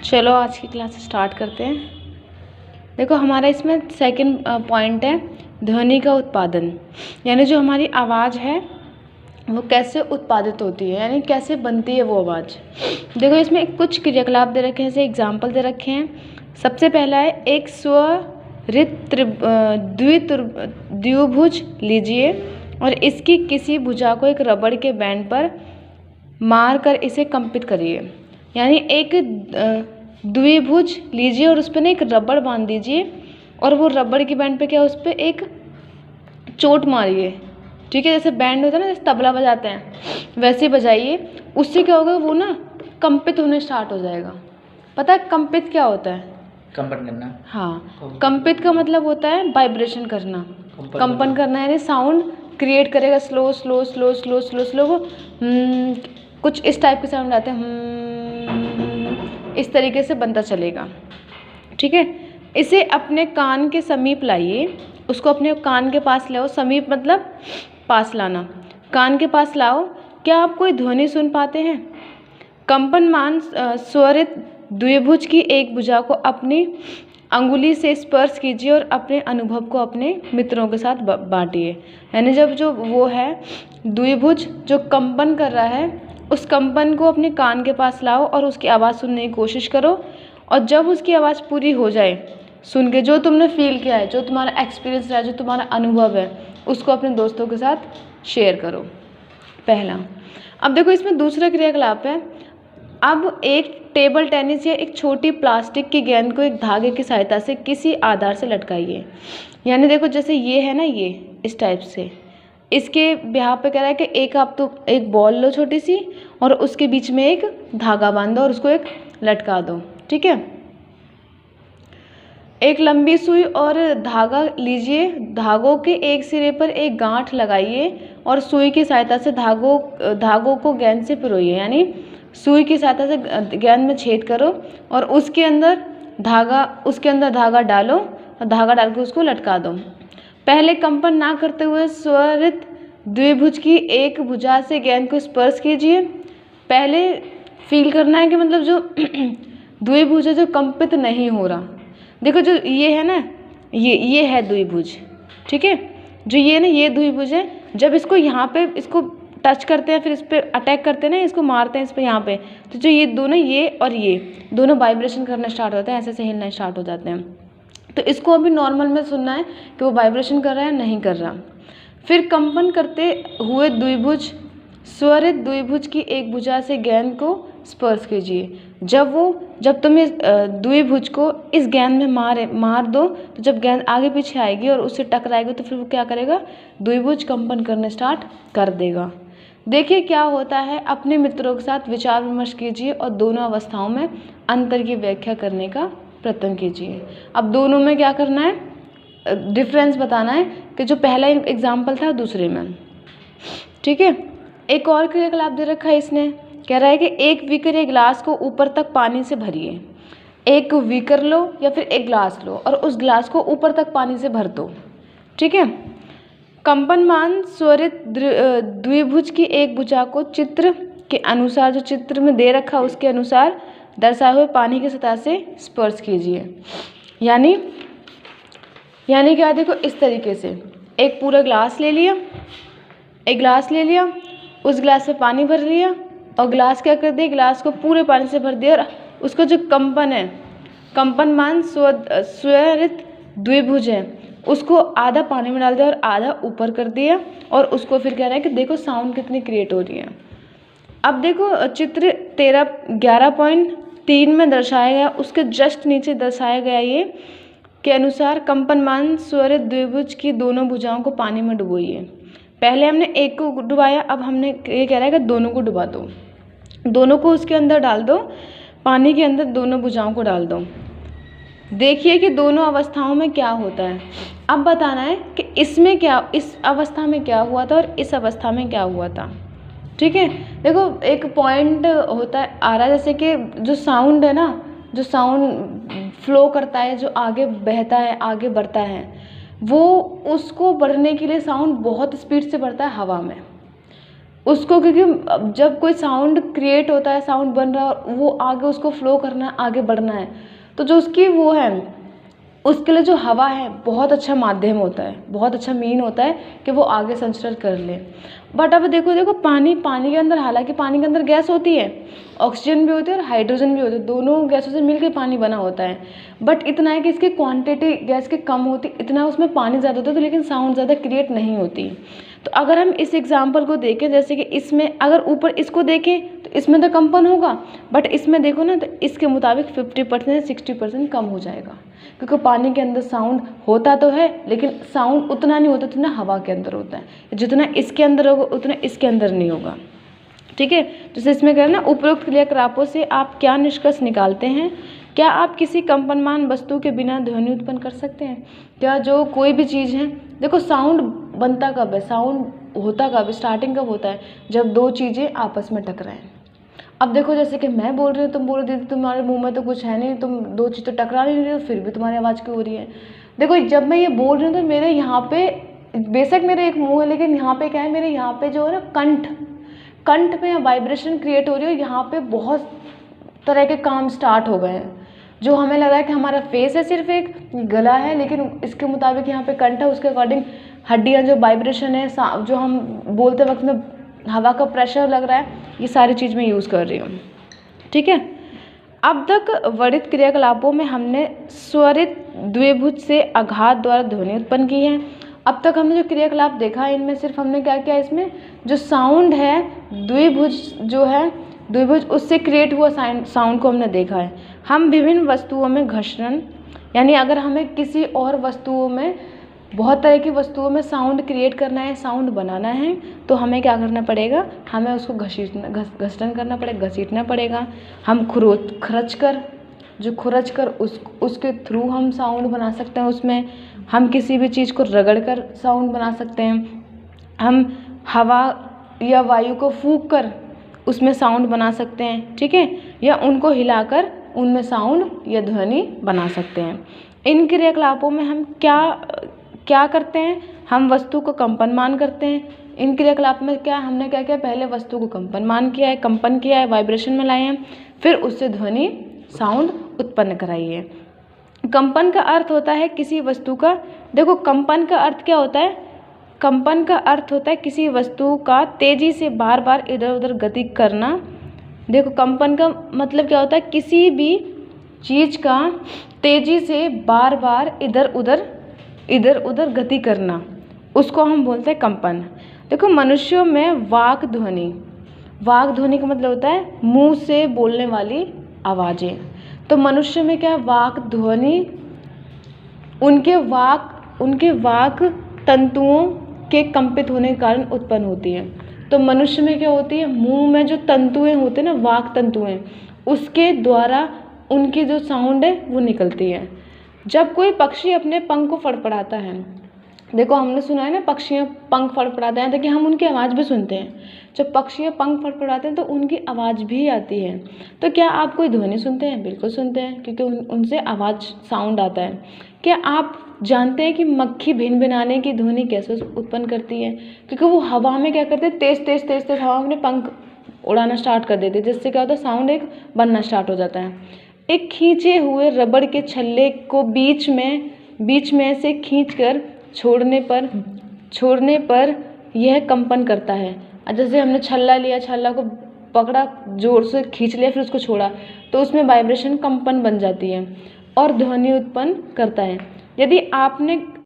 चलो आज की क्लास स्टार्ट करते हैं। देखो हमारा इसमें सेकंड पॉइंट है ध्वनि का उत्पादन, यानी जो हमारी आवाज़ है वो कैसे उत्पादित होती है, यानी कैसे बनती है वो आवाज़। देखो इसमें कुछ क्रियाकलाप दे रखे हैं, जैसे एग्जाम्पल दे रखे हैं। सबसे पहला है एक स्वरित द्विभुज लीजिए और इसकी किसी भुजा को एक रबड़ के बैंड पर मार कर इसे कंपित करिए। यानी एक द्विभुज लीजिए और उस पर ना एक रबड़ बांध दीजिए और वो रबड़ की बैंड पे क्या उस पर एक चोट मारिए। ठीक है, जैसे बैंड होता है ना, जैसे तबला बजाते हैं वैसे बजाइए। उससे क्या होगा, वो ना कंपित होने स्टार्ट हो जाएगा। पता है कंपित क्या होता है? कंपन करना। हाँ, कंपित का मतलब होता है वाइब्रेशन करना, कंपन करना, यानी साउंड क्रिएट करेगा। Slow slow slow slow slow slow वो कुछ इस टाइप के साउंड आते हैं, इस तरीके से बनता चलेगा। ठीक है, इसे अपने कान के समीप लाइए, उसको अपने कान के पास लाओ। समीप मतलब पास लाना, कान के पास लाओ। क्या आप कोई ध्वनि सुन पाते हैं? कंपनमान स्वरित द्विभुज की एक भुजा को अपनी अंगुली से स्पर्श कीजिए और अपने अनुभव को अपने मित्रों के साथ बांटिए। यानी जब जो वो है द्विभुज जो कंपन कर रहा है, उस कंपन को अपने कान के पास लाओ और उसकी आवाज़ सुनने की कोशिश करो। और जब उसकी आवाज़ पूरी हो जाए सुन के, जो तुमने फील किया है, जो तुम्हारा एक्सपीरियंस रहा है, जो तुम्हारा अनुभव है, उसको अपने दोस्तों के साथ शेयर करो। पहला। अब देखो इसमें दूसरा क्रियाकलाप है। अब एक टेबल टेनिस या एक छोटी प्लास्टिक की गेंद को एक धागे की सहायता से किसी आधार से लटकाइए। यानी देखो जैसे ये है ना, ये इस टाइप से, इसके यहाँ पे कह रहा है कि एक आप तो एक बॉल लो छोटी सी और उसके बीच में एक धागा बांधो और उसको एक लटका दो। ठीक है, एक लंबी सुई और धागा लीजिए, धागों के एक सिरे पर एक गांठ लगाइए और सुई की सहायता से धागों को गेंद से पिरोइए। यानी सुई की सहायता से गेंद में छेद करो और उसके अंदर धागा डालो और धागा डाल के उसको लटका दो। पहले कंपन ना करते हुए स्वरित द्विभुज की एक भुजा से गेंद को स्पर्श कीजिए। पहले फील करना है कि मतलब जो द्विभुज है जो कंपित नहीं हो रहा। देखो जो ये है ना, ये है द्विभुज। ठीक है, जो ये ना ये द्विभुज है। जब इसको यहाँ पे इसको टच करते हैं, फिर इस पर अटैक करते हैं ना, इसको मारते हैं इस पर यहाँ पे, तो जो ये दोनों, ये और ये दोनों वाइब्रेशन करना स्टार्ट होते हैं, ऐसे ऐसे हिलना स्टार्ट हो जाते हैं। तो इसको अभी नॉर्मल में सुनना है कि वो वाइब्रेशन कर रहा है नहीं कर रहा। फिर कंपन करते हुए द्विभुज स्वरित द्विभुज की एक भुजा से गेंद को स्पर्श कीजिए। जब तुम इस द्विभुज को इस गेंद में मार दो, तो जब गेंद आगे पीछे आएगी और उससे टकराएगी तो फिर वो क्या करेगा, द्विभुज कंपन करने स्टार्ट कर देगा। देखिए क्या होता है। अपने मित्रों के साथ विचार विमर्श कीजिए और दोनों अवस्थाओं में अंतर की व्याख्या करने का प्रयत्न कीजिए। अब दोनों में क्या करना है, डिफरेंस बताना है कि जो पहला एग्जाम्पल था दूसरे में। ठीक है, एक और क्रियाकलाप दे रखा है इसने, कह रहा है कि एक बीकर या गिलास को ऊपर तक पानी से भरिए। एक बीकर लो या फिर एक गिलास लो और उस गिलास को ऊपर तक पानी से भर दो। ठीक है, कंपनमान स्वरित द्विभुज की एक भुजा को चित्र के अनुसार, जो चित्र में दे रखा उसके अनुसार दर्शाए हुए पानी की सतह से स्पर्श कीजिए। यानी क्या, देखो इस तरीके से एक पूरा गिलास ले लिया, उस गिलास में पानी भर लिया और गिलास क्या कर दिया, गिलास को पूरे पानी से भर दिया और उसका जो कंपन है, कंपनमान स्वरित द्विभुज है, उसको आधा पानी में डाल दिया और आधा ऊपर कर दिया और उसको फिर कह रहा है कि देखो साउंड कितनी क्रिएट हो रही है। अब देखो चित्र 11.3 में दर्शाया गया, उसके जस्ट नीचे दर्शाया गया ये के अनुसार कंपनमान स्वरित द्विभुज की दोनों भुजाओं को पानी में डुबोइए। पहले हमने एक को डुबाया, अब हमने ये कह रहा है कि दोनों को डुबा दो, दोनों को उसके अंदर डाल दो, पानी के अंदर दोनों भुजाओं को डाल दो। देखिए कि दोनों अवस्थाओं में क्या होता है। अब बताना है कि इसमें क्या, इस अवस्था में क्या हुआ था और इस अवस्था में क्या हुआ था। ठीक है, देखो एक पॉइंट होता है आ रहा है, जैसे कि जो साउंड है ना, जो साउंड फ्लो करता है, जो आगे बहता है, आगे बढ़ता है, वो उसको बढ़ने के लिए साउंड बहुत स्पीड से बढ़ता है हवा में। उसको, क्योंकि अब जब कोई साउंड क्रिएट होता है, साउंड बन रहा है और वो आगे उसको फ्लो करना है, आगे बढ़ना है, तो जो उसकी वो है, उसके लिए जो हवा है बहुत अच्छा माध्यम होता है, बहुत अच्छा मीन होता है कि वो आगे संचरण कर ले। बट अब देखो पानी के अंदर, हालांकि पानी के अंदर गैस होती है, ऑक्सीजन भी होती है और हाइड्रोजन भी होती है, दोनों गैसों से मिलकर पानी बना होता है। बट इतना है कि इसकी क्वांटिटी गैस की कम होती, इतना उसमें पानी ज़्यादा होता है, तो लेकिन साउंड ज़्यादा क्रिएट नहीं होती। तो अगर हम इस एग्जाम्पल को देखें, जैसे कि इसमें अगर ऊपर इसको देखें तो इसमें तो कंपन होगा, बट इसमें देखो ना तो इसके मुताबिक 50% 60% कम हो जाएगा, क्योंकि पानी के अंदर साउंड होता तो है लेकिन साउंड उतना नहीं होता जितना हवा के अंदर होता है, जितना इसके अंदर होगा उतना इसके अंदर नहीं होगा। ठीक है, जैसे इसमें कह रहे हैं ना, उपरोक्त क्रियाकलापों से आप क्या निष्कर्ष निकालते हैं? क्या आप किसी कंपनमान वस्तु के बिना ध्वनि उत्पन्न कर सकते हैं? क्या जो कोई भी चीज़ है, देखो साउंड बनता कब है, साउंड होता कब है, स्टार्टिंग कब होता है? जब दो चीज़ें आपस में टकराएं। अब देखो जैसे कि मैं बोल रही हूँ, तुम बोल रही थी तुम्हारे मुंह में तो कुछ है नहीं, तुम दो चीज़ तो टकरा नहीं रही हो, फिर भी तुम्हारी आवाज़ क्यों हो रही है? देखो जब मैं ये बोल रही हूँ तो मेरे यहाँ पे, बेशक मेरे एक मुंह है, लेकिन यहाँ पे क्या है, मेरे यहाँ पे जो है ना कंठ में वाइब्रेशन क्रिएट हो रही है। यहाँ पे बहुत तरह के काम स्टार्ट हो गए हैं, जो हमें लग रहा है कि हमारा फेस है सिर्फ एक, गला है, लेकिन इसके मुताबिक यहाँ पे कंठ है, उसके अकॉर्डिंग हड्डियाँ, जो वाइब्रेशन है, जो हम बोलते वक्त में हवा का प्रेशर लग रहा है, ये सारी चीज़ मैं यूज़ कर रही हूँ। ठीक है, अब तक वर्णित क्रियाकलापों में हमने स्वरित द्विभुज से आघात द्वारा ध्वनि उत्पन्न की है। अब तक हमने जो क्रियाकलाप देखा है, इनमें सिर्फ हमने क्या किया, इसमें जो साउंड है द्विभुज जो है, द्विभुज उससे क्रिएट हुआ साउंड को हमने देखा है। हम विभिन्न वस्तुओं में घर्षण, यानी अगर हमें किसी और वस्तुओं में, बहुत तरह की वस्तुओं में साउंड क्रिएट करना है, साउंड बनाना है, तो हमें क्या करना पड़ेगा, हमें उसको घर्षण करना पड़ेगा, घसीटना पड़ेगा। हम खुरच कर उसके थ्रू हम साउंड बना सकते हैं। उसमें हम किसी भी चीज़ को रगड़ कर साउंड बना सकते हैं। हम हवा या वायु को फूंक कर उसमें साउंड बना सकते हैं। ठीक है, या उनको हिलाकर उनमें साउंड या ध्वनि बना सकते हैं। इन क्रियाकलापों में हम क्या करते हैं, हम वस्तु को कंपनमान करते हैं। इन क्रियाकलाप में क्या हमने क्या किया, पहले वस्तु को कंपन किया है, वाइब्रेशन में लाए हैं, फिर उससे ध्वनि साउंड उत्पन्न कराई है। कंपन का अर्थ होता है किसी वस्तु का, देखो कंपन का अर्थ क्या होता है, कंपन का अर्थ होता है किसी वस्तु का तेजी से बार बार इधर उधर गति करना। देखो कंपन का मतलब क्या होता है, किसी भी चीज़ का तेजी से बार बार इधर उधर गति करना, उसको हम बोलते हैं कंपन। देखो मनुष्यों में वाक ध्वनि का मतलब होता है मुंह से बोलने वाली आवाज़ें। तो मनुष्य में क्या, वाक ध्वनि उनके वाक तंतुओं के कंपित होने के कारण उत्पन्न होती है। तो मनुष्य में क्या होती है, मुंह में जो तंतुएं होते हैं ना, वाक तंतुएं, उसके द्वारा उनकी जो साउंड है वो निकलती है। जब कोई पक्षी अपने पंख को फड़फड़ाता है, देखो हमने सुना है ना, पक्षियाँ पंख फड़फड़ाते हैं, ताकि हम उनकी आवाज़ भी सुनते हैं। जब पक्षियाँ पंख फड़फड़ाते हैं तो उनकी आवाज़ भी आती है। तो क्या आप कोई ध्वनि सुनते हैं? बिल्कुल सुनते हैं, क्योंकि उनसे आवाज़ साउंड आता है। क्या आप जानते हैं कि मक्खी भिनभिनाने की ध्वनि कैसे उत्पन्न करती है? क्योंकि वो हवा में क्या करते हैं, तेज हवा में अपने पंख उड़ाना स्टार्ट कर देते हैं, जिससे क्या होता है, साउंड एक बनना स्टार्ट हो जाता है। एक खींचे हुए रबड़ के छल्ले को बीच में से खींचकर छोड़ने पर यह कंपन करता है। जैसे हमने छल्ला लिया, छल्ला को पकड़ा, जोर से खींच लिया, फिर उसको छोड़ा, तो उसमें वाइब्रेशन कंपन बन जाती है और ध्वनि उत्पन्न करता है। यदि आपने